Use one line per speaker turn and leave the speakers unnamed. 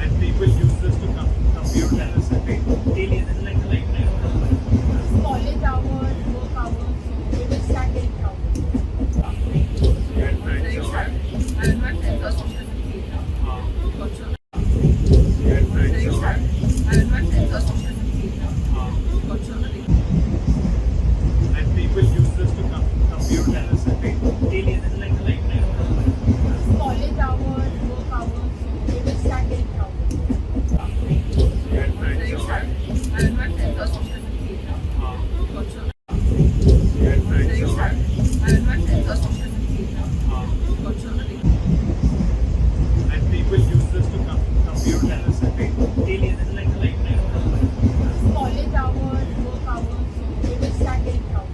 And people use this to compute and ascertain daily and like a lifetime of
college hours, work hours, so we will start getting crowded.
And people use this to compute and ascertain daily and like a lifetime of
College hours, work hours, so we will start getting crowded.
And people use this to compute and ascertain daily and like a lifetime of
College hours, work hours, so we will start getting crowded.